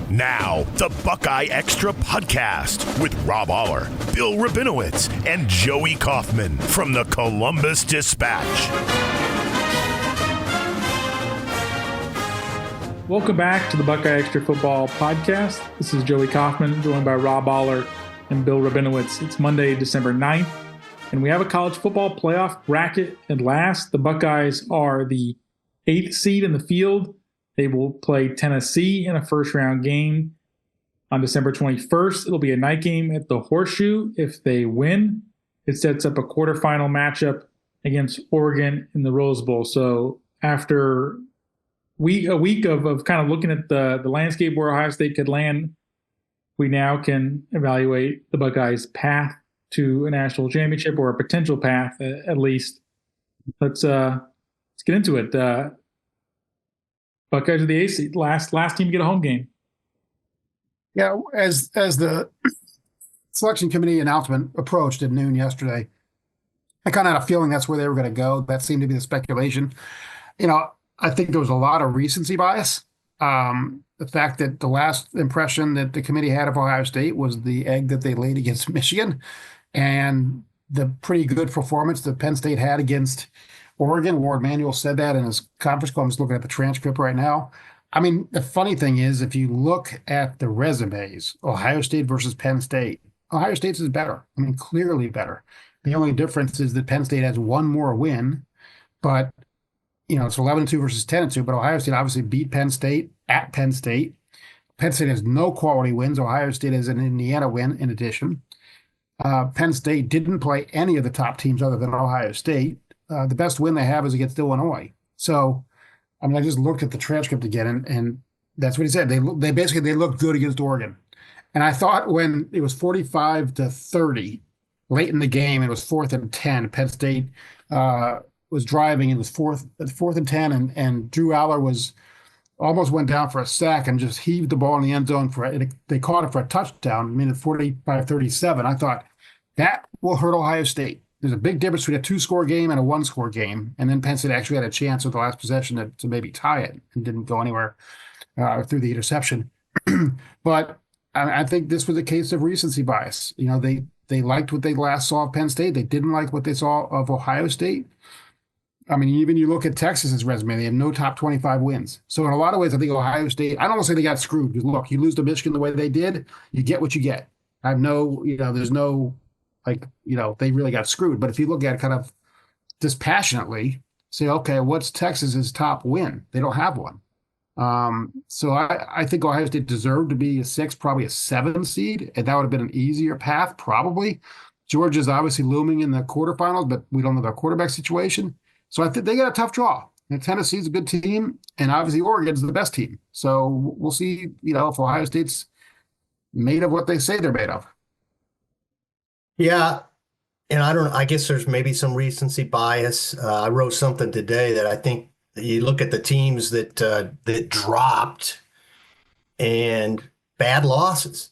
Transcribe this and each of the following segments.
Now, the Buckeye Extra podcast with Rob Oller, Bill Rabinowitz, and Joey Kaufman from the Columbus Dispatch. Welcome back to the Buckeye Extra football podcast. This is Joey Kaufman, joined by Rob Oller and Bill Rabinowitz. It's Monday, December 9th, and we have a college football playoff bracket at last. The Buckeyes are the 8th seed in the field. They will play Tennessee in a first-round game on December 21st. It'll be a night game at the Horseshoe. If they win, it sets up a quarterfinal matchup against Oregon in the Rose Bowl. So after a week of kind of looking at the landscape where Ohio State could land, we now can evaluate the Buckeyes' path to a national championship, or a potential path at least. Let's get into it. Buckeyes are the 8th seed, last team to get a home game. Yeah, as the selection committee announcement approached at noon yesterday, I kind of had a feeling that's where they were going to go. That seemed to be the speculation. I think there was a lot of recency bias. The fact that the last impression that the committee had of Ohio State was the egg that they laid against Michigan, and the pretty good performance that Penn State had against Oregon. Ward Manuel said that in his conference call. I'm just looking at the transcript right now. I mean, the funny thing is, if you look at the resumes, Ohio State versus Penn State, Ohio State's is better. I mean, clearly better. The only difference is that Penn State has one more win, but it's 11-2 versus 10-2. But Ohio State obviously beat Penn State at Penn State. Penn State has no quality wins. Ohio State has an Indiana win in addition. Penn State didn't play any of the top teams other than Ohio State. The best win they have is against Illinois. So, I mean, I just looked at the transcript again, and that's what he said. They looked good against Oregon. And I thought when it was 45-30 late in the game, it was 4th and 10. Penn State was driving. It was 4th and 10, and Drew Aller almost went down for a sack and just heaved the ball in the end zone they caught it for a touchdown. I mean, at 45-37, I thought that will hurt Ohio State. There's a big difference between a 2-score game and a 1-score game. And then Penn State actually had a chance with the last possession to maybe tie it and didn't go anywhere through the interception. But I think this was a case of recency bias. They liked what they last saw of Penn State. They didn't like what they saw of Ohio State. I mean, even you look at Texas's resume, they have no top 25 wins. So in a lot of ways, I think Ohio State, I don't want to say they got screwed. Because look, you lose to Michigan the way they did, you get what you get. I have there's no, they really got screwed. But if you look at it kind of dispassionately, say, okay, what's Texas's top win? They don't have one. So I think Ohio State deserved to be a 6, probably a 7 seed, and that would have been an easier path, probably. Georgia's obviously looming in the quarterfinals, but we don't know their quarterback situation. So I think they got a tough draw. And Tennessee's a good team, and obviously Oregon's the best team. So we'll see, if Ohio State's made of what they say they're made of. Yeah, and I guess there's maybe some recency bias. I wrote something today that I think you look at the teams that dropped, and bad losses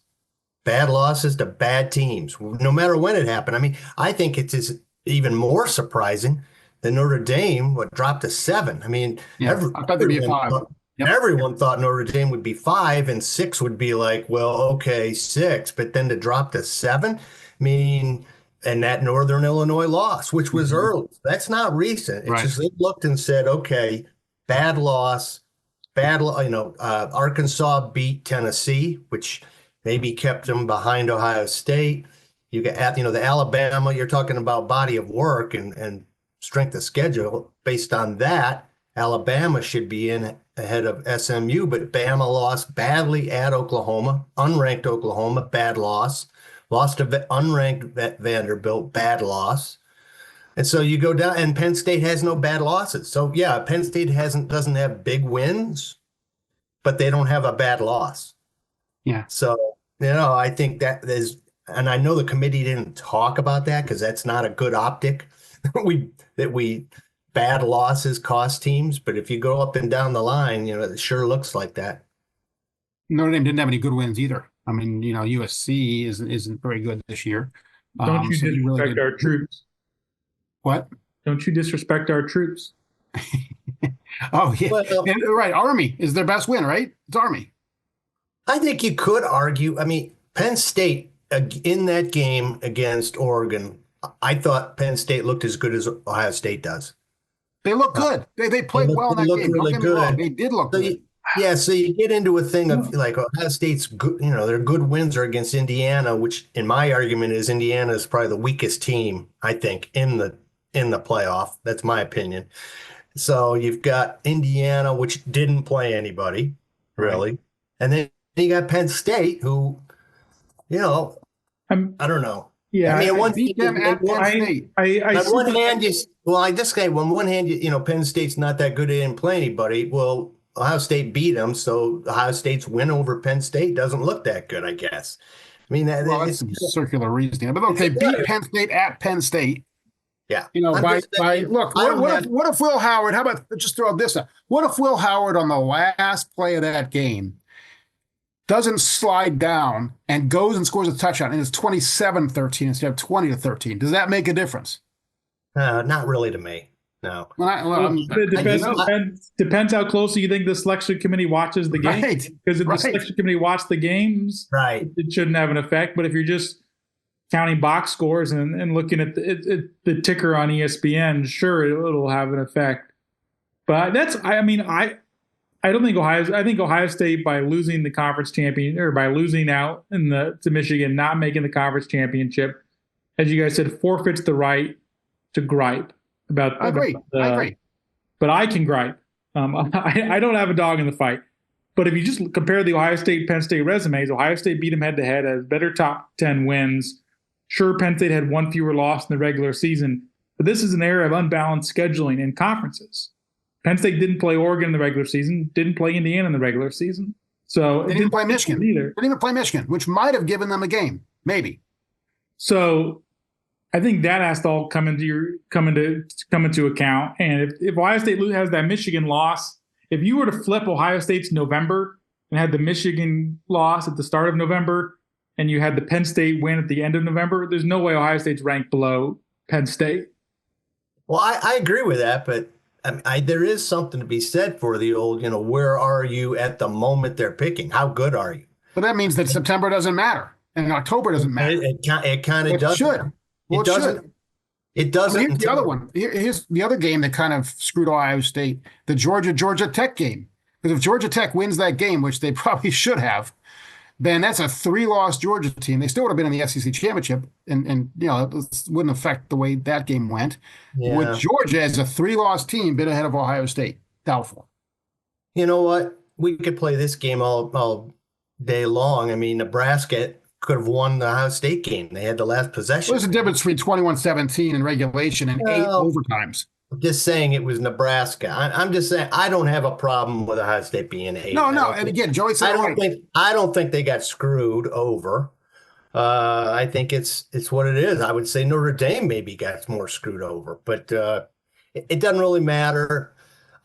to bad teams, no matter when it happened. I mean, I think it is even more surprising that Notre Dame dropped to 7. I mean, I thought they'd be a 5. Everyone thought Notre Dame would be 5, and 6 would be like, well, okay, 6, but then to drop to 7, I mean, and that Northern Illinois loss, which was early, that's not recent. It's just they looked and said, okay, bad loss, Arkansas beat Tennessee, which maybe kept them behind Ohio State. You got, the Alabama, you're talking about body of work and strength of schedule. Based on that, Alabama should be in ahead of SMU, but Bama lost badly at Oklahoma, unranked Oklahoma, bad loss. Lost to unranked Vanderbilt, bad loss. And so you go down, and Penn State has no bad losses. So, yeah, Penn State doesn't have big wins, but they don't have a bad loss. Yeah. So, I think that is, and I know the committee didn't talk about that because that's not a good optic. Bad losses cost teams, but if you go up and down the line, it sure looks like that. Notre Dame didn't have any good wins either. I mean, USC isn't very good this year. Don't you disrespect our troops? What? Don't you disrespect our troops? Oh, yeah. Right. Army is their best win, right? It's Army. I think you could argue. I mean, Penn State in that game against Oregon, I thought Penn State looked as good as Ohio State does. They look good. They played well in that looked game. really Don't get me wrong. good. They did look So good. so you get into a thing of like Ohio State's good, their good wins are against Indiana, which in my argument is Indiana is probably the weakest team, I think, in the playoff. That's my opinion. So you've got Indiana, which didn't play anybody, really. Right. And then you got Penn State, who, I don't know. Yeah, I mean, beat them at Penn State. On one hand, on one hand, Penn State's not that good. They didn't play anybody. Well, Ohio State beat them, so Ohio State's win over Penn State doesn't look that good, I guess. I mean, that's some circular reasoning. But look, they beat Penn State at Penn State. Yeah. What if Will Howard, how about just throw this out? What if Will Howard on the last play of that game doesn't slide down and goes and scores a touchdown and it's 27-13 instead of 20-13? Does that make a difference? Not really to me. No. It depends how closely you think the selection committee watches the game. Right. Because if the selection committee watched the games, it shouldn't have an effect. But if you're just counting box scores and looking at the ticker on ESPN, sure, it'll have an effect. But I don't think I think Ohio State, by losing the conference champion or by losing out to Michigan, not making the conference championship, as you guys said, forfeits the right to gripe about. I agree. But I can gripe. I don't have a dog in the fight. But if you just compare the Ohio State Penn State resumes, Ohio State beat them head to head, has better top 10 wins. Sure, Penn State had one fewer loss in the regular season, but this is an era of unbalanced scheduling in conferences. Penn State didn't play Oregon in the regular season, didn't play Indiana in the regular season. So they didn't play Michigan either. They didn't even play Michigan, which might have given them a game, maybe. So I think that has to all come into account. And if Ohio State has that Michigan loss, if you were to flip Ohio State's November and had the Michigan loss at the start of November, and you had the Penn State win at the end of November, there's no way Ohio State's ranked below Penn State. Well, I agree with that, but there is something to be said for the old, where are you at the moment they're picking? How good are you? But that means that September doesn't matter and October doesn't matter. It kind of does. Should. Well, it doesn't. Here's the other one. Here's the other game that kind of screwed Ohio State, the Georgia Tech game. Because if Georgia Tech wins that game, which they probably should have, then that's a 3-loss Georgia team. They still would have been in the SEC championship, and it wouldn't affect the way that game went. Yeah. With Georgia as a 3-loss team, been ahead of Ohio State. Doubtful. You know what? We could play this game all day long. I mean, Nebraska could have won the Ohio State game. They had the last possession. There's a difference between 21-17 in regulation and 8 overtimes. I'm just saying it was Nebraska. I'm just saying I don't have a problem with Ohio State being 8. No. And again, Joey said I don't think they got screwed over. I think it's what it is. I would say Notre Dame maybe got more screwed over, but it doesn't really matter.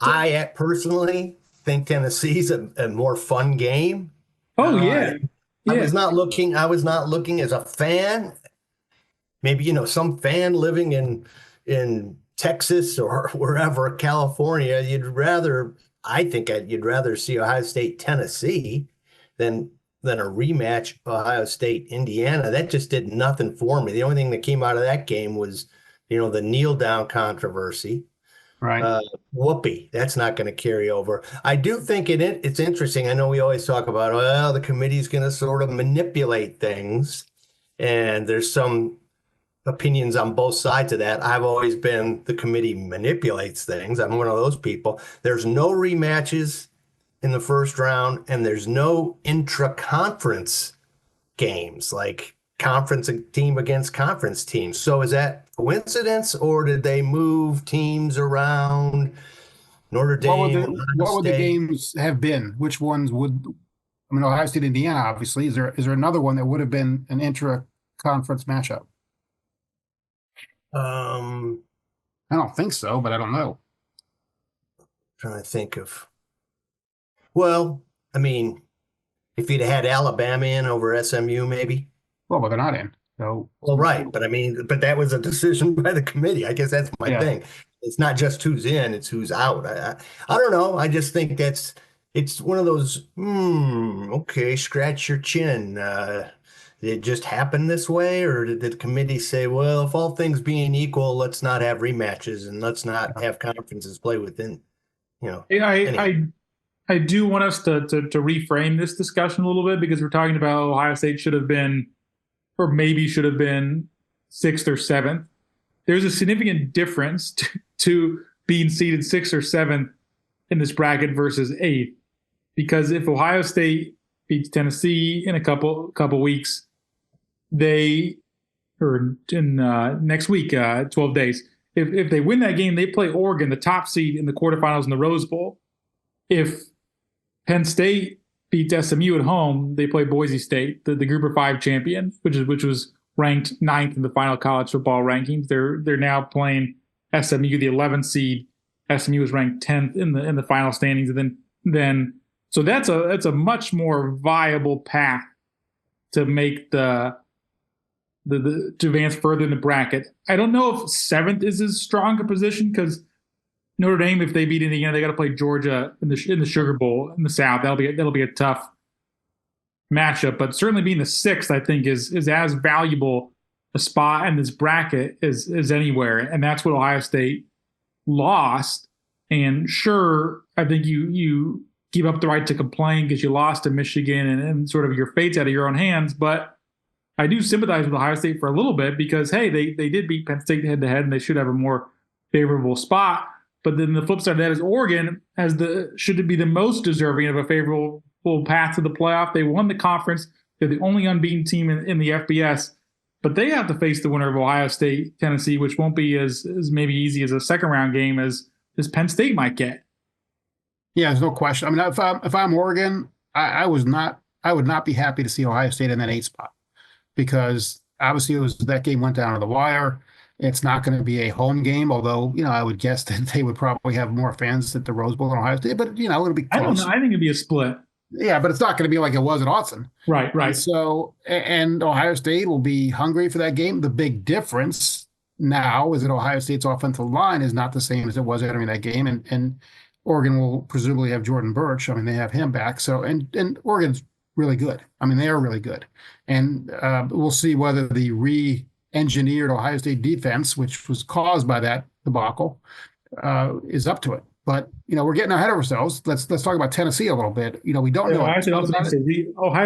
I personally think Tennessee's a more fun game. Oh yeah. I was not looking as a fan. Maybe some fan living in Texas or wherever, California, you'd rather see Ohio State Tennessee than a rematch Ohio State Indiana. That just did nothing for me. The only thing that came out of that game was the kneel down controversy. Right. Whoopee. That's not going to carry over. I do think it's interesting. I know we always talk about, the committee's going to sort of manipulate things, and there's some opinions on both sides of that. I've always been the committee manipulates things. I'm one of those people. There's no rematches in the first round, and there's no intra-conference games, like conference team against conference team. So is that coincidence, or did they move teams around? Notre Dame. What would the games have been? Which ones would? I mean, Ohio State, Indiana, obviously. Is there another one that would have been an intra-conference matchup? I don't think so, but I don't know. Trying to think of. Well, I mean, if you'd had Alabama in over SMU, maybe. Well, but they're not in. So. Well, right, but that was a decision by the committee. I guess that's my thing. It's not just who's in; it's who's out. I don't know. I just think that's it's one of those, okay, scratch your chin. Did it just happen this way, or did the committee say, well, if all things being equal, let's not have rematches and let's not have conferences play within, anyway. I do want us to reframe this discussion a little bit, because we're talking about Ohio State should have been, or maybe should have been, 6th or 7th. There's a significant difference to being seeded 6th or 7th in this bracket versus 8th, because if Ohio State beats Tennessee in a couple weeks, next week, 12 days, if they win that game, they play Oregon, the top seed, in the quarterfinals in the Rose Bowl. If Penn State beats SMU at home, they play Boise State, the Group of 5 champion, which was ranked 9th in the final college football rankings. They're now playing SMU, the 11th seed. SMU was ranked 10th in the final standings, and then so that's a much more viable path to make to advance further in the bracket. I don't know if 7th is as strong a position, because Notre Dame, if they beat Indiana, they got to play Georgia in the Sugar Bowl in the South. That'll be a tough matchup. But certainly being the 6th, I think, is as valuable a spot in this bracket as anywhere, and that's what Ohio State lost. And sure, I think you give up the right to complain because you lost to Michigan and sort of your fate's out of your own hands. But I do sympathize with Ohio State for a little bit, because hey, they did beat Penn State head to head, and they should have a more favorable spot. But then the flip side of that is Oregon should be the most deserving of a favorable path to the playoff. They won the conference. They're the only unbeaten team in the FBS, but they have to face the winner of Ohio State, Tennessee, which won't be as maybe easy as a second round game as Penn State might get. Yeah, there's no question. I mean, if I'm Oregon, I would not be happy to see Ohio State in that 8 spot, because obviously that game went down to the wire. It's not going to be a home game, although, I would guess that they would probably have more fans at the Rose Bowl in Ohio State, but, it'll be close. I don't know. I think it'd be a split. Yeah, but it's not going to be like it was at Autzen. Right. And Ohio State will be hungry for that game. The big difference now is that Ohio State's offensive line is not the same as it was entering that game, and Oregon will presumably have Jordan Burch. I mean, they have him back. So, and Oregon's really good. I mean, they are really good. And we'll see whether the re-engineered Ohio State defense, which was caused by that debacle, is up to it. But, we're getting ahead of ourselves. Let's talk about Tennessee a little bit. We don't know. Ohio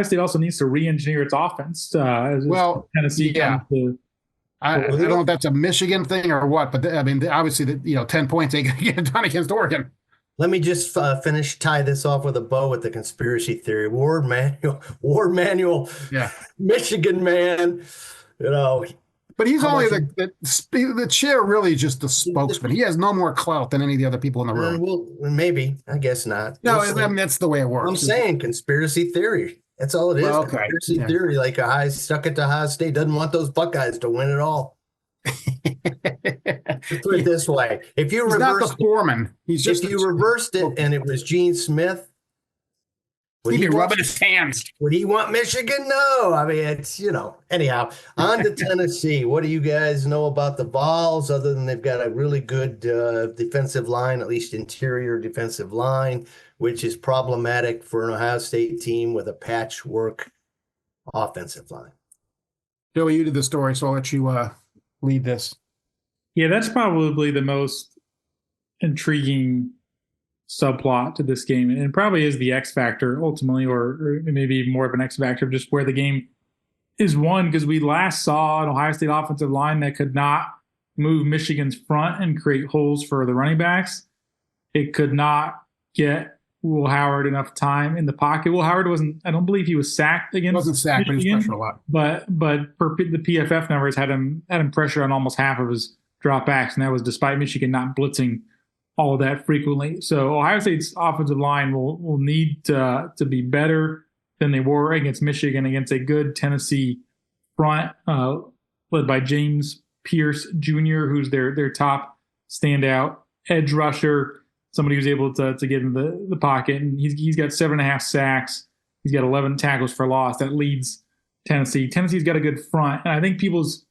State also needs to re-engineer its offense. Tennessee. Yeah. I don't know if that's a Michigan thing or what, but I mean, obviously, 10 points ain't going to get it done against Oregon. Let me just tie this off with a bow with the conspiracy theory. War manual, yeah, Michigan man, But he's only the chair, really just the spokesman. He has no more clout than any of the other people in the room. Well, maybe. I guess not. No, I mean, that's the way it works. I'm saying conspirity theory. That's all it is. Well, okay. Conspiracy theory, like stuck at Ohio State, doesn't want those Buckeyes to win at all. Put it this way: if you reversed it and it was Gene Smith, he'd be rubbing his hands. Would he want Michigan? No. I mean, it's Anyhow, on to Tennessee. What do you guys know about the Vols, other than they've got a really good defensive line, at least interior defensive line, which is problematic for an Ohio State team with a patchwork offensive line. Joey, you did the story, so I'll let you lead this. Yeah, that's probably the most intriguing subplot to this game, and it probably is the X factor ultimately, or maybe more of an X factor of just where the game is won, because we last saw an Ohio State offensive line that could not move Michigan's front and create holes for the running backs. It could not get Will Howard enough time in the pocket. Will Howard I don't believe he was sacked against Michigan. He wasn't sacked, but he was pressured a lot. But per the PFF numbers had him pressure on almost half of his dropbacks, and that was despite Michigan not blitzing all of that frequently. So Ohio State's offensive line will need to be better than they were against Michigan, against a good Tennessee front led by James Pierce Jr., who's their top standout edge rusher, somebody who's able to get in the pocket. And he's got 7.5 sacks. He's got 11 tackles for loss. That leads Tennessee. Tennessee's got a good front. And I think people's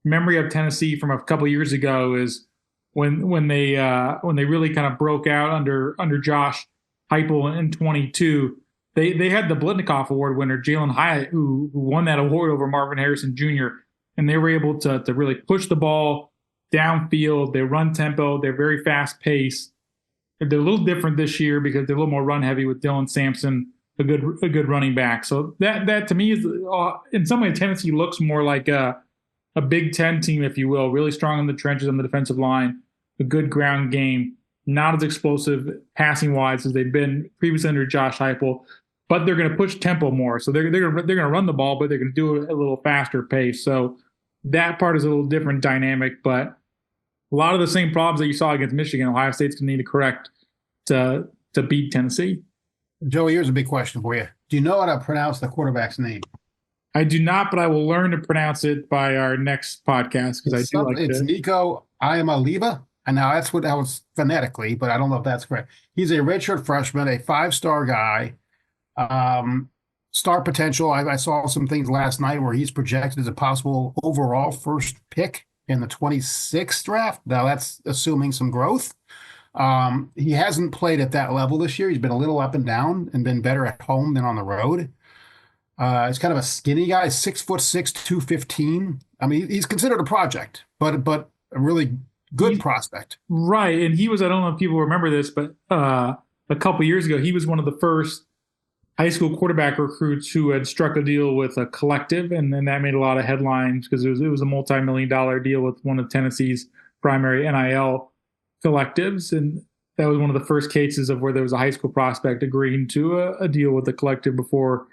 memory of Tennessee from a couple years ago is when they really kind of broke out under Josh Heupel in 22. They had the Blitnikoff Award winner, Jalen Hyatt, who won that award over Marvin Harrison Jr., and they were able to really push the ball downfield. They run tempo. They're very fast paced. They're a little different this year because they're a little more run heavy with Dylan Sampson, a good running back. So that to me is in some ways Tennessee looks more like a Big Ten team, if you will, really strong in the trenches on the defensive line, a good ground game, not as explosive passing wise as they've been previously under Josh Heupel, but they're going to push tempo more. So they're going to run the ball, but they're going to do it at a little faster pace. So that part is a little different dynamic, but a lot of the same problems that you saw against Michigan, Ohio State's going to need to correct to beat Tennessee. Joey, here's a big question for you. Do you know how to pronounce the quarterback's name? I do not, but I will learn to pronounce it by our next podcast because I do like it. It's Nico Iamaleava, and now that's what that was phonetically, but I don't know if that's correct. He's a redshirt freshman, a 5-star guy, star potential. I saw some things last night where he's projected as a possible overall first pick in the 26th draft. Now that's assuming some growth. He hasn't played at that level this year. He's been a little up and down and been better at home than on the road. He's kind of a skinny guy, 6'6", 215. I mean, he's considered a project, but a really good prospect. Right. And he was, I don't know if people remember this, but a couple years ago, he was one of the first high school quarterback recruits who had struck a deal with a collective. And then that made a lot of headlines because it was a multi-million-dollar deal with one of Tennessee's primary NIL collectives. And that was one of the first cases of where there was a high school prospect agreeing to a deal with the collective before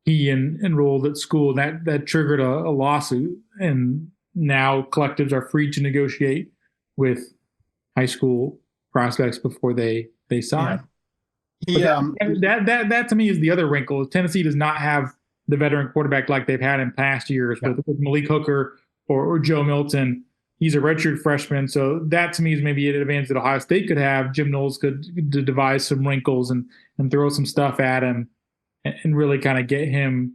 he enrolled at school. That triggered a lawsuit, and now collectives are free to negotiate with high school prospects before they sign. Yeah. That to me is the other wrinkle. Tennessee does not have the veteran quarterback like they've had in past years with Malik Hooker or Joe Milton. He's a redshirt freshman, so that to me is maybe an advantage that Ohio State could have. Jim Knowles could devise some wrinkles and throw some stuff at him and really kind of get him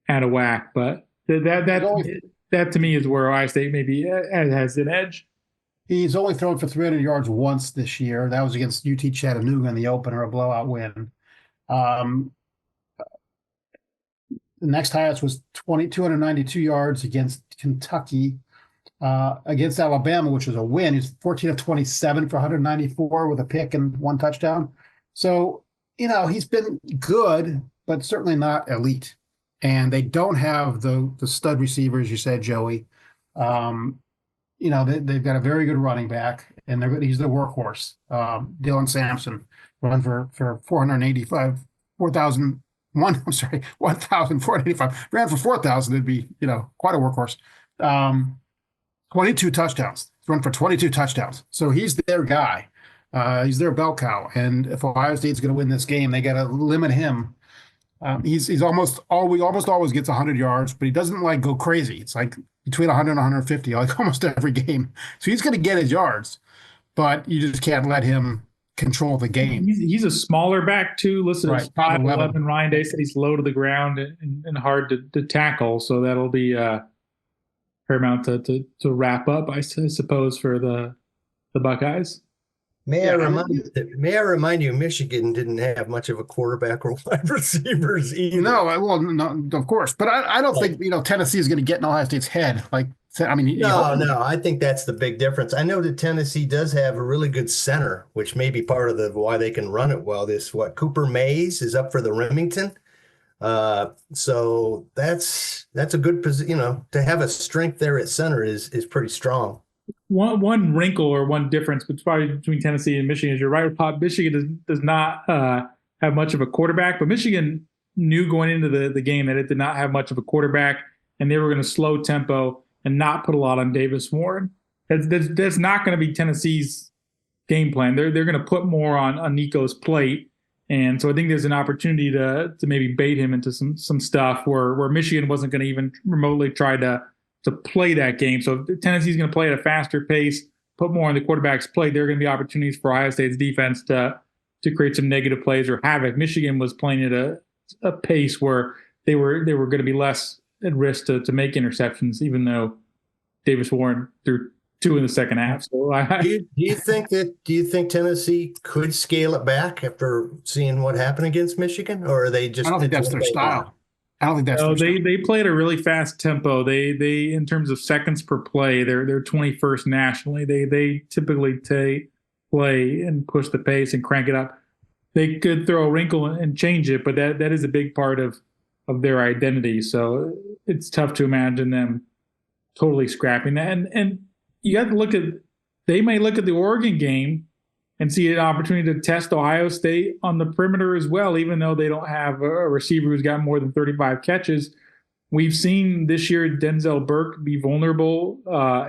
out of whack. But that to me is where Ohio State maybe has an edge. He's only thrown for 300 yards once this year. That was against UT Chattanooga in the opener, a blowout win. The next highest was 292 yards against Kentucky. Against Alabama, which was a win. He's 14 of 27 for 194 with a pick and 1 touchdown. So, he's been good, but certainly not elite. And they don't have the stud receivers, you said, Joey. They've got a very good running back, and he's the workhorse. Dylan Sampson run for 1,485. Ran for 4,000. It'd be, quite a workhorse. 22 touchdowns. He's run for 22 touchdowns. So he's their guy. He's their bell cow. And if Ohio State's going to win this game, they got to limit him. He's almost always gets 100 yards, but he doesn't go crazy. It's like between 100 and 150, almost every game. So he's going to get his yards, but you just can't let him control the game. He's a smaller back too. Listed as 5'11". Ryan Day said he's low to the ground and hard to tackle. So that'll be paramount to wrap up, I suppose, for the Buckeyes. May I remind you, Michigan didn't have much of a quarterback or wide receivers either. No, of course, but I don't think Tennessee is going to get in Ohio State's head. No, I think that's the big difference. I know that Tennessee does have a really good center, which may be part of why they can run it well. Cooper Mays is up for the Remington. So that's a good position. To have a strength there at center is pretty strong. One wrinkle or one difference between Tennessee and Michigan is you're right, Pop. Michigan does not have much of a quarterback, but Michigan knew going into the game that it did not have much of a quarterback, and they were going to slow tempo and not put a lot on Davis Warren. That's not going to be Tennessee's game plan. They're going to put more on Nico's plate. And so I think there's an opportunity to maybe bait him into some stuff where Michigan wasn't going to even remotely try to play that game. So if Tennessee's going to play at a faster pace, put more on the quarterback's plate, there are going to be opportunities for Ohio State's defense to create some negative plays or havoc. Michigan was playing at a pace where they were going to be less at risk to make interceptions, even though Davis Warren threw 2 in the second half. So Do you think Tennessee could scale it back after seeing what happened against Michigan, or are they just? I don't think that's their style. I don't think that's no, their style. they play at a really fast tempo. They in terms of seconds per play, they're 21st nationally. They typically play and push the pace and crank it up. They could throw a wrinkle and change it, but that is a big part of their identity. So it's tough to imagine them totally scrapping that. And you have to look at, they may look at the Oregon game and see an opportunity to test Ohio State on the perimeter as well, even though they don't have a receiver who's got more than 35 catches. We've seen this year Denzel Burke be vulnerable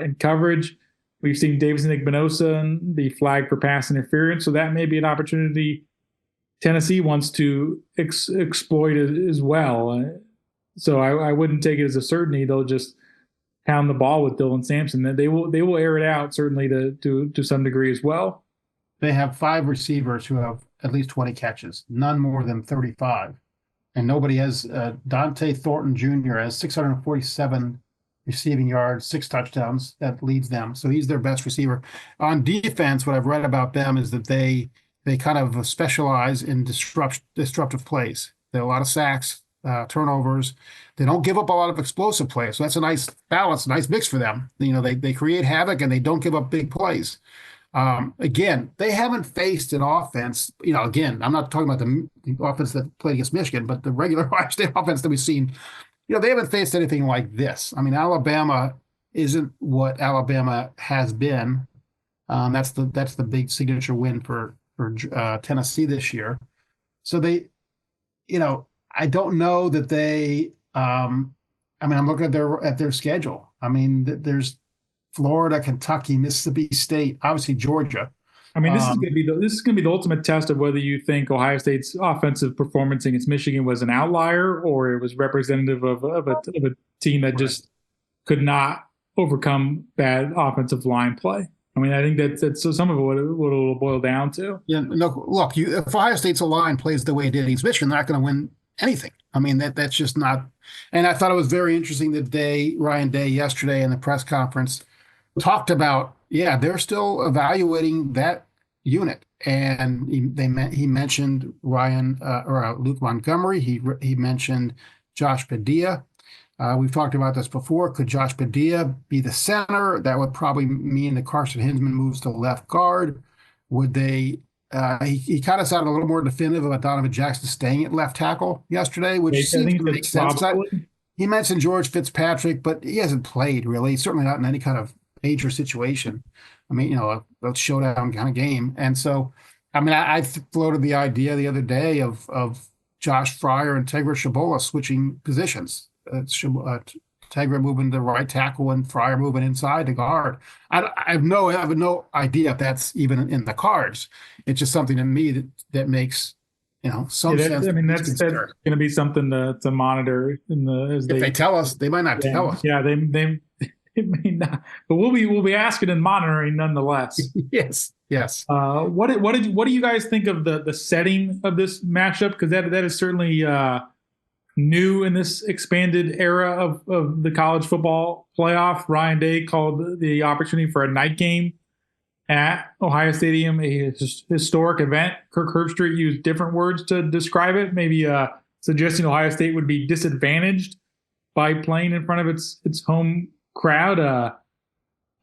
in coverage. We've seen Davis Igbinosun be flagged for pass interference. So that may be an opportunity Tennessee wants to exploit as well. So I wouldn't take it as a certainty. They'll just pound the ball with Dylan Sampson. They will air it out certainly to some degree as well. They have 5 receivers who have at least 20 catches, none more than 35. And nobody has Dante Thornton Jr. has 647 receiving yards, 6 touchdowns. That leads them. So he's their best receiver. On defense, what I've read about them is that they kind of specialize in disruptive plays. There are a lot of sacks, turnovers. They don't give up a lot of explosive plays. So that's a nice balance, nice mix for them. They create havoc and they don't give up big plays. Again, they haven't faced an offense. Again, I'm not talking about the offense that played against Michigan, but the regular Ohio State offense that we've seen. They haven't faced anything like this. I mean, Alabama isn't what Alabama has been. That's the big signature win for Tennessee this year. So I don't know that they. I'm looking at their schedule. I mean, there's Florida, Kentucky, Mississippi State, obviously Georgia. I mean, this is going to be the ultimate test of whether you think Ohio State's offensive performance against Michigan was an outlier or it was representative of a team that just could not overcome bad offensive line play. I mean, I think that's some of it what it'll boil down to. Yeah, no, look, if Ohio State's line plays the way it did against Michigan, they're not going to win anything. I mean, that's just not. And I thought it was very interesting that Ryan Day yesterday in the press conference talked about, they're still evaluating that unit. And he mentioned Luke Montgomery. He mentioned Josh Padilla. We've talked about this before. Could Josh Padilla be the center? That would probably mean that Carson Hinsman moves to left guard. Would they? He kind of sounded a little more definitive about Donovan Jackson staying at left tackle yesterday, which seems to make sense. He mentioned George Fitzpatrick, but he hasn't played really. Certainly not in any kind of major situation. I mean, a showdown kind of game. And so, I mean, I floated the idea the other day of Josh Fryer and Tegra Shabola switching positions. Tegra moving to right tackle and Fryer moving inside to guard. I have no idea if that's even in the cards. It's just something to me that makes some sense. I mean, that's going to be something to monitor if they tell us. They might not tell us. Yeah, they it may not, but we'll be asking and monitoring nonetheless. Yes. What do you guys think of the setting of this matchup? Because that is certainly new in this expanded era of the college football playoff. Ryan Day called the opportunity for a night game at Ohio Stadium a historic event. Kirk Herbstreit used different words to describe it, maybe suggesting Ohio State would be disadvantaged by playing in front of its home crowd.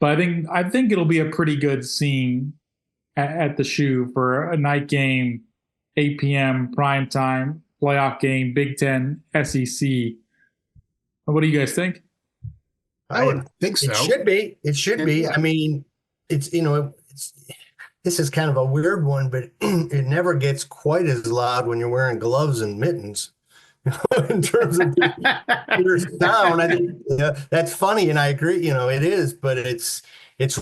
But I think it'll be a pretty good scene at the Shoe for a night game, 8 p.m. prime time playoff game, Big Ten, SEC. What do you guys think? I would think so. It should be. It should be. I mean, this is kind of a weird one, but it never gets quite as loud when you're wearing gloves and mittens. In terms of your sound, I think that's funny, and I agree. It is, but it's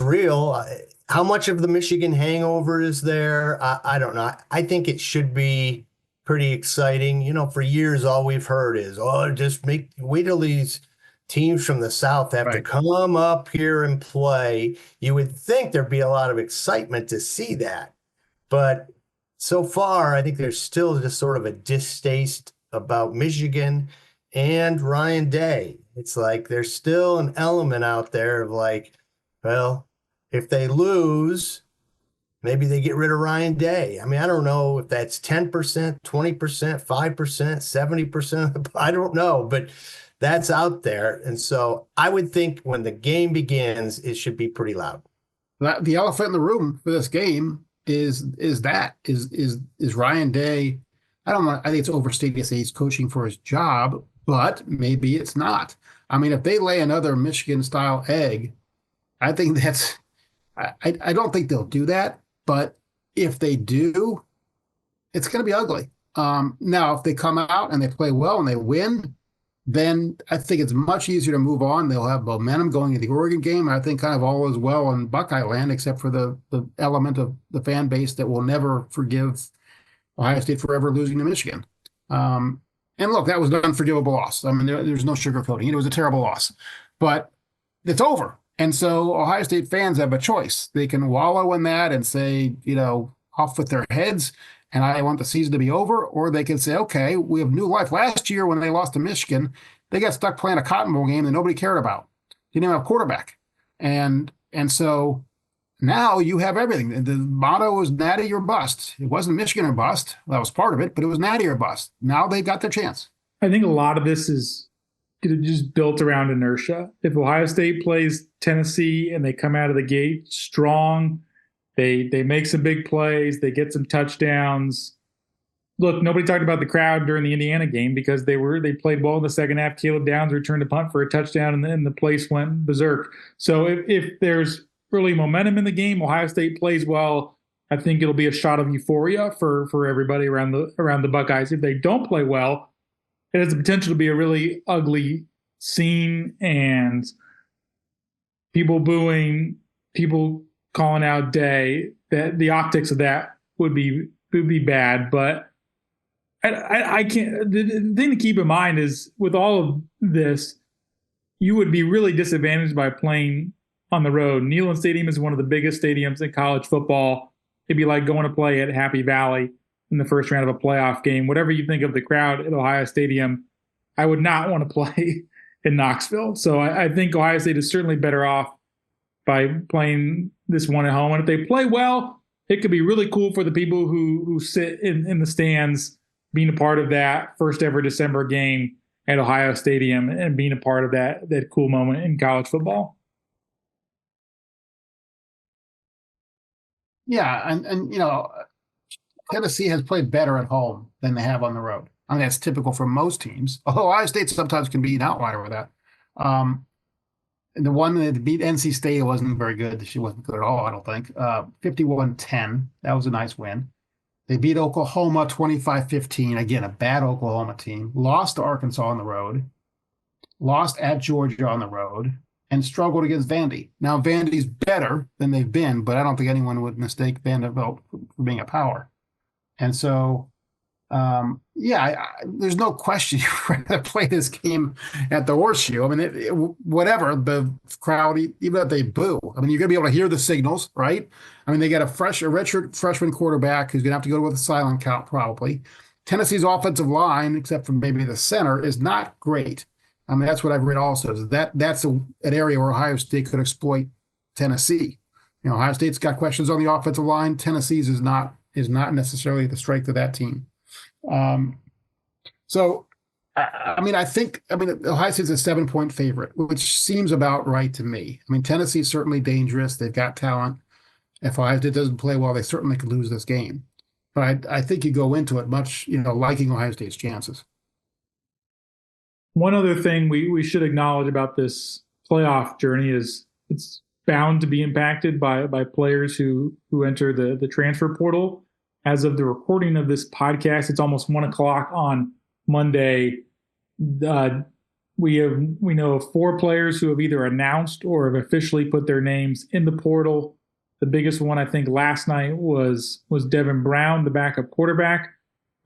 real. How much of the Michigan hangover is there? I don't know. I think it should be pretty exciting. For years, all we've heard is, just wait till these teams from the South have to come up here and play. You would think there'd be a lot of excitement to see that, but so far, I think there's still just sort of a distaste about Michigan and Ryan Day. It's like there's still an element out there of like, well, If they lose, maybe they get rid of Ryan Day. I mean, I don't know if that's 10%, 20%, 5%, 70%. I don't know, but that's out there. And so I would think when the game begins, it should be pretty loud. The elephant in the room for this game is Ryan Day. I think it's overstated to say he's coaching for his job, but maybe it's not. I mean, if they lay another Michigan-style egg, I think I don't think they'll do that, but if they do, it's going to be ugly. Now, if they come out and they play well and they win, then I think it's much easier to move on. They'll have momentum going into the Oregon game. I think kind of all is well in Buckeye land, except for the element of the fan base that will never forgive Ohio State for ever losing to Michigan. And look, that was an unforgivable loss. I mean, there's no sugarcoating. It was a terrible loss, but it's over. And so Ohio State fans have a choice. They can wallow in that and say, off with their heads, and I want the season to be over, or they can say, okay, we have new life. Last year when they lost to Michigan, they got stuck playing a Cotton Bowl game that nobody cared about. Didn't even have a quarterback. And so now you have everything. The motto was natty or bust. It wasn't Michigan or bust. That was part of it, but it was natty or bust. Now they've got their chance. I think a lot of this is just built around inertia. If Ohio State plays Tennessee and they come out of the gate strong, they make some big plays, they get some touchdowns. Look, nobody talked about the crowd during the Indiana game because they played well in the second half. Caleb Downs returned a punt for a touchdown, and then the place went berserk. So if there's early momentum in the game, Ohio State plays well, I think it'll be a shot of euphoria for everybody around the Buckeyes. If they don't play well, it has the potential to be a really ugly scene, and people booing, people calling out Day. That the optics of that would be bad. But I can't. The thing to keep in mind is with all of this, you would be really disadvantaged by playing on the road. Neyland Stadium is one of the biggest stadiums in college football. It'd be like going to play at Happy Valley in the first round of a playoff game. Whatever you think of the crowd at Ohio Stadium, I would not want to play in Knoxville. So I think Ohio State is certainly better off by playing this one at home. And if they play well, it could be really cool for the people who sit in the stands, being a part of that first ever December game at Ohio Stadium and being a part of that cool moment in college football. Yeah, and Tennessee has played better at home than they have on the road. I mean, that's typical for most teams, although Ohio State sometimes can be an outlier with that. And the one that beat NC State wasn't very good. She wasn't good at all, I don't think. 51-10. That was a nice win. They beat Oklahoma 25-15. Again, a bad Oklahoma team. Lost to Arkansas on the road. Lost at Georgia on the road. And struggled against Vandy. Now, Vandy's better than they've been, but I don't think anyone would mistake Vanderbilt for being a power. And so, there's no question you're going to play this game at the Horseshoe. I mean, whatever, the crowd, even if they boo, I mean, you're going to be able to hear the signals, right? I mean, they got a redshirt freshman quarterback who's going to have to go with a silent count probably. Tennessee's offensive line, except for maybe the center, is not great. I mean, that's what I've read also. That's an area where Ohio State could exploit Tennessee. Ohio State's got questions on the offensive line. Tennessee's is not necessarily the strength of that team. So, I think Ohio State's a 7-point favorite, which seems about right to me. I mean, Tennessee's certainly dangerous. They've got talent. If Ohio State doesn't play well, they certainly could lose this game. But I think you go into it much, liking Ohio State's chances. One other thing we should acknowledge about this playoff journey is it's bound to be impacted by players who enter the transfer portal. As of the recording of this podcast, it's almost 1:00 on Monday. We know of 4 players who have either announced or have officially put their names in the portal. The biggest one, I think, last night was Devin Brown, the backup quarterback,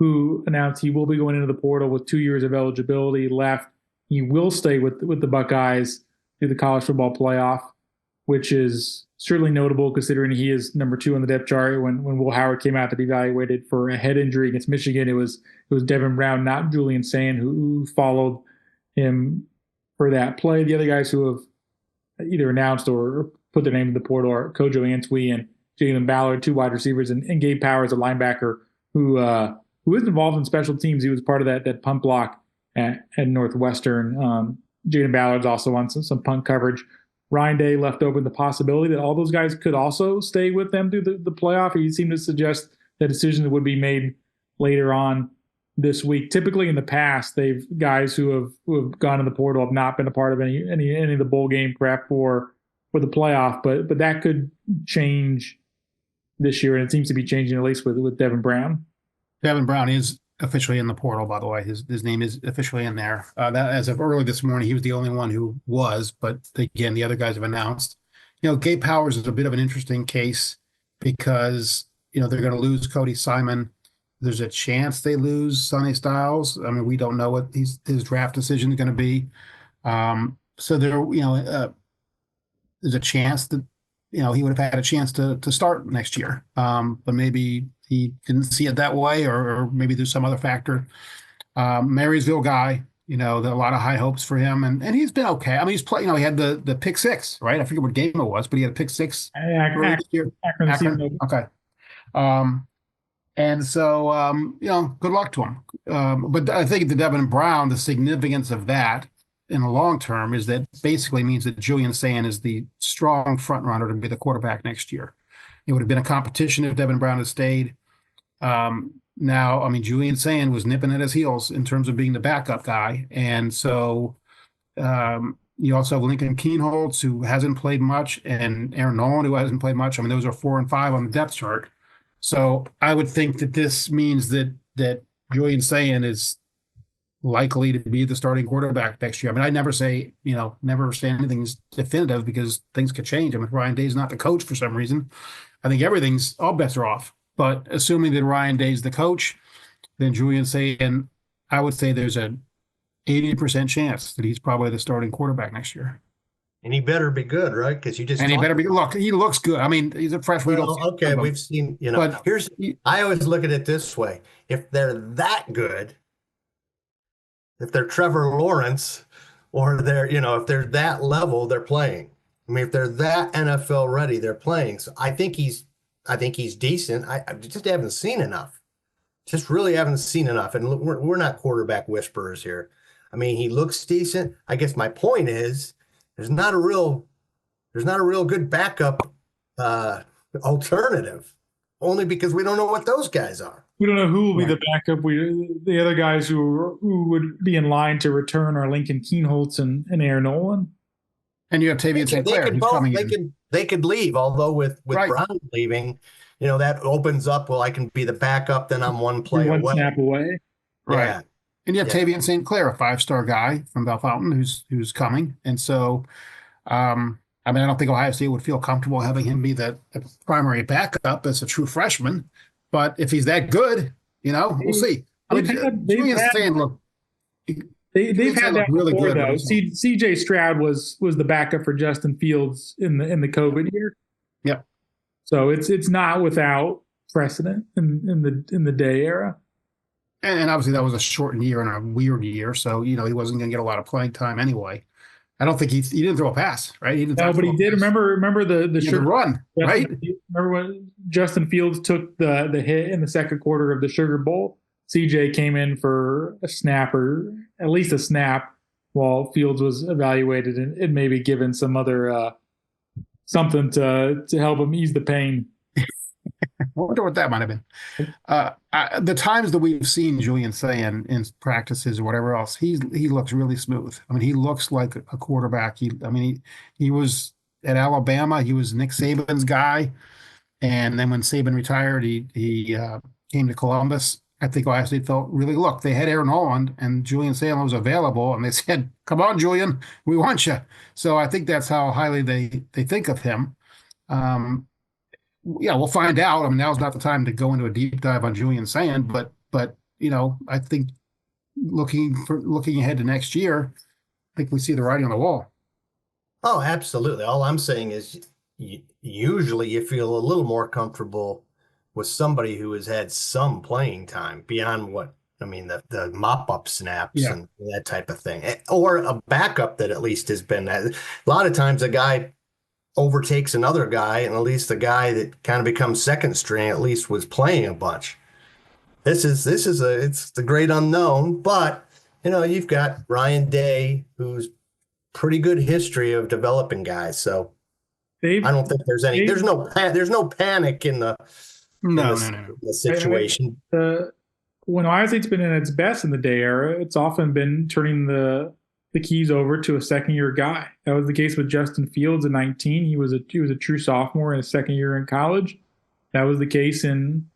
who announced he will be going into the portal with 2 years of eligibility left. He will stay with the Buckeyes through the college football playoff, which is certainly notable considering he is number 2 on the depth chart. When Will Howard came out to be evaluated for a head injury against Michigan, it was Devin Brown, not Julian Sand, who followed him for that play. The other guys who have either announced or put their name in the portal are Kojo Antwi and Jalen Ballard, 2 wide receivers, and Gabe Powers, a linebacker who is involved in special teams. He was part of that punt block at Northwestern. Jalen Ballard's also on some punt coverage. Ryan Day left open the possibility that all those guys could also stay with them through the playoff. He seemed to suggest that decision would be made later on this week. Typically in the past, guys who have gone in the portal have not been a part of any of the bowl game prep for the playoff, but that could change this year, and it seems to be changing at least with Devin Brown. Devin Brown is officially in the portal, by the way. His name is officially in there. That as of early this morning, he was the only one who was, but again, the other guys have announced. Gabe Powers is a bit of an interesting case because, they're going to lose Cody Simon. There's a chance they lose Sonny Styles. I mean, we don't know what his draft decision is going to be. So there's a chance that, he would have had a chance to start next year. But maybe he didn't see it that way, or maybe there's some other factor. Marysville guy, a lot of high hopes for him, and he's been okay. I mean, he's played. He had the pick 6, right? I forget what game it was, but he had a pick 6 early this year. Akron. Okay. And so, good luck to him. But I think the Devin Brown, the significance of that in the long term is that basically means that Julian Sayin is the strong front runner to be the quarterback next year. It would have been a competition if Devin Brown had stayed. Now, I mean, Julian Sayin was nipping at his heels in terms of being the backup guy. And so you also have Lincoln Keenholz, who hasn't played much, and Aaron Nolan, who hasn't played much. I mean, those are 4 and 5 on the depth chart. So I would think that this means that Julian Sayin is likely to be the starting quarterback next year. I mean, I never say, never say anything's definitive because things could change. I mean, if Ryan Day's not the coach for some reason, I think all bets are off. But assuming that Ryan Day's the coach, then Julian Sayin, I would say there's an 80% chance that he's probably the starting quarterback next year. And he better be good, right? Because he better be. Look, he looks good. I mean, he's a freshman. Okay, we've seen. But I always look at it this way: if they're that good, if they're Trevor Lawrence, or they're if they're that level, they're playing. I mean, if they're that NFL ready, they're playing. So I think he's decent. I just haven't seen enough. Just really haven't seen enough. And we're not quarterback whisperers here. I mean, he looks decent. I guess my point is, there's not a real good backup alternative, only because we don't know what those guys are. We don't know who will be the backup. The other guys who would be in line to return are Lincoln Keenholz and Aaron Nolan. And you have Tavian St. Clair. They could leave, although with right. Brown leaving, that opens up. Well, I can be the backup. Then I'm one play away. One snap away. Right. Yeah. And you have Tavian St. Clair, a 5-star guy from Bellefontaine who's coming. And so, I don't think Ohio State would feel comfortable having him be the primary backup as a true freshman. But if he's that good, we'll see. They've had that really before, good, though. C.J. Stroud was the backup for Justin Fields in the COVID year. Yep. So it's not without precedent in the Day era. And obviously that was a shortened year and a weird year, so he wasn't going to get a lot of playing time anyway. I don't think he didn't throw a pass, right? He didn't. No, but he did. Remember the sugar run, right? Remember when Justin Fields took the hit in the second quarter of the Sugar Bowl? CJ came in for a snap, or at least a snap, while Fields was evaluated and maybe given some other something to help him ease the pain. I wonder what that might have been. The times that we've seen Julian Sayin in practices or whatever else, he looks really smooth. I mean, he looks like a quarterback. He was at Alabama. He was Nick Saban's guy, and then when Saban retired, he came to Columbus. I think Ohio State felt really, look, they had Aaron Noland and Julian Sayin was available, and they said, "Come on, Julian, we want you." So I think that's how highly they think of him. Yeah, we'll find out. I mean, now's not the time to go into a deep dive on Julian Sayin, but I think looking ahead to next year, I think we see the writing on the wall. Oh, absolutely. All I'm saying is usually you feel a little more comfortable with somebody who has had some playing time beyond the mop-up snaps and that type of thing, or a backup that at least has been. A lot of times a guy overtakes another guy, and at least the guy that kind of becomes second string at least was playing a bunch. It's the great unknown, but you've got Ryan Day, who's pretty good history of developing guys. So I don't think there's no panic in the situation. When Ohio State's been in its best in the Day era, it's often been turning the keys over to a second-year guy. That was the case with Justin Fields in 19. He was a true sophomore in his second year in college. That was the case in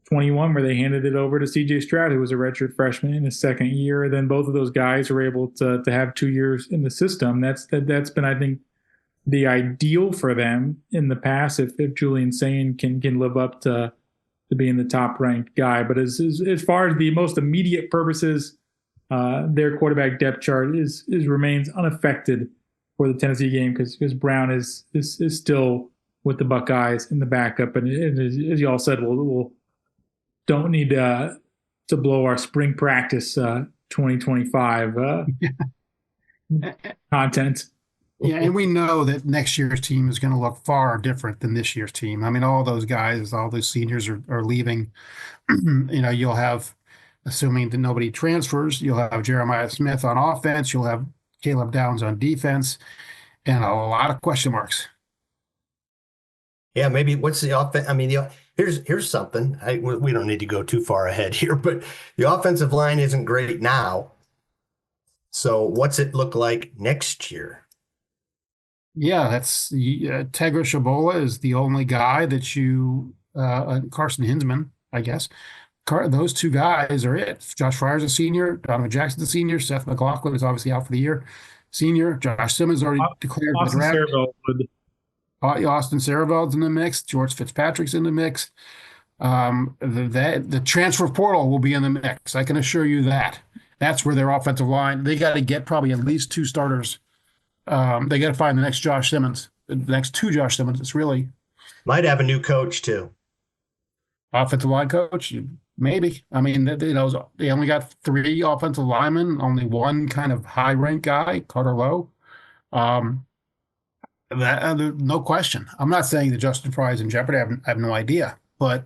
21, where they handed it over to C.J. Stroud, who was a redshirt freshman in his second year. Then both of those guys were able to have 2 years in the system. That's been, I think, the ideal for them in the past. If Julian Sayin can live up to being the top ranked guy, but as far as the most immediate purposes, their quarterback depth chart remains unaffected for the Tennessee game because Brown is still with the Buckeyes in the backup, and as you all said, we'll don't need to blow our spring practice 2025 content. Yeah, and we know that next year's team is going to look far different than this year's team. I mean, all those guys, all those seniors are leaving. You'll have, assuming that nobody transfers, you'll have Jeremiah Smith on offense, you'll have Caleb Downs on defense, and a lot of question marks. Yeah, maybe what's the offense? I mean, here's something. We don't need to go too far ahead here, but the offensive line isn't great now. So what's it look like next year? Yeah, that's Tegra Shabola is the only guy that you Carson Hinsman, I guess. Those two guys are it. Josh Fryer's a senior, Donovan Jackson's a senior, Seth McLaughlin is obviously out for the year, senior. Josh Simmons already declared for the draft. Austin Saraveld's in the mix. George Fitzpatrick's in the mix. The transfer portal will be in the mix. I can assure you that. That's where their offensive line. They got to get probably at least 2 starters. They got to find the next Josh Simmons, the next 2 Josh Simmons. It's really might have a new coach too. Offensive line coach, maybe. I mean, they only got 3 offensive linemen, only 1 kind of high-ranked guy, Carter Lowe. No question. I'm not saying that Justin Fry is in jeopardy. I have no idea, but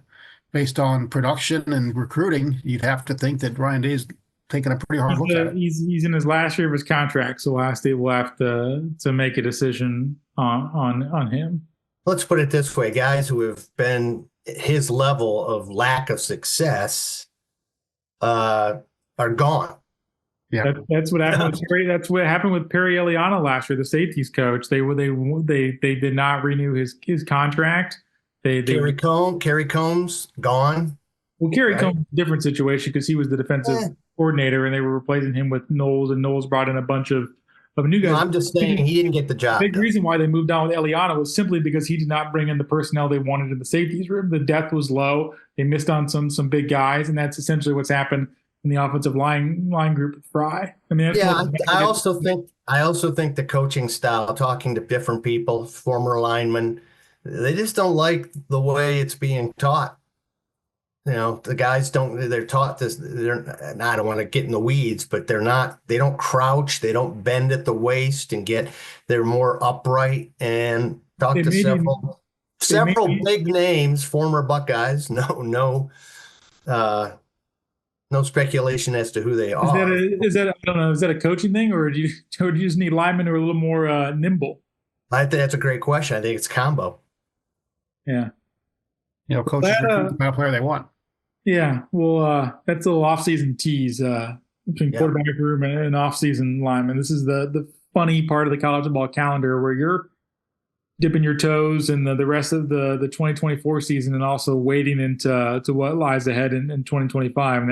based on production and recruiting, you'd have to think that Ryan Day's taking a pretty hard look at it. He's in his last year of his contract, so Ohio State will have to make a decision on him. Let's put it this way: guys who have been his level of lack of success are gone. Yeah, that's what happened. That's what happened with Perry Eliano last year, the safeties coach. They did not renew his contract. Kerry Combs gone. Well, Kerry Combs, different situation because he was the defensive coordinator, and they were replacing him with Knowles, and Knowles brought in a bunch of new guys. No, I'm just saying he didn't get the job. The big reason why they moved on with Eliano was simply because he did not bring in the personnel they wanted in the safeties room. The depth was low. They missed on some big guys, and that's essentially what's happened in the offensive line group with Fry. I mean, I also think the coaching style, talking to different people, former linemen, they just don't like the way it's being taught. The guys they're taught this. I don't want to get in the weeds, but they don't crouch. They don't bend at the waist they're more upright and talk to several big names, former Buckeyes. No speculation as to who they are. Is that I don't know. Is that a coaching thing, or do you just need linemen who are a little more nimble? I think that's a great question. I think it's combo. Yeah. Coaches recruit the kind of player they want. Yeah. Well, that's a little off-season tease between quarterback room and off-season linemen. This is the funny part of the college football calendar where you're dipping your toes in the rest of the 2024 season and also wading into what lies ahead in 2025. And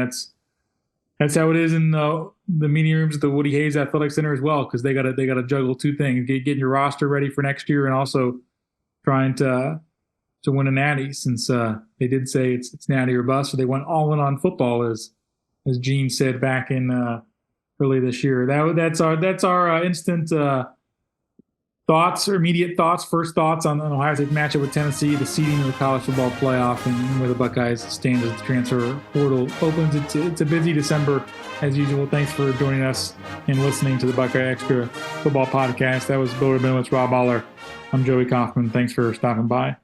that's how it is in the meeting rooms at the Woody Hayes Athletic Center as well, because they gotta juggle 2 things: getting your roster ready for next year and also trying to win a natty, since they did say it's natty or bust. So they went all in on football, as Gene said back in early this year. That's our instant thoughts or immediate thoughts, first thoughts on an Ohio State matchup with Tennessee, the seeding of the college football playoff, and where the Buckeyes stand as the transfer portal opens. It's a busy December as usual. Thanks for joining us and listening to the Buckeye Extra Football Podcast. That was Bill Rabinowitz, Rob Oller. I'm Joey Kaufman. Thanks for stopping by.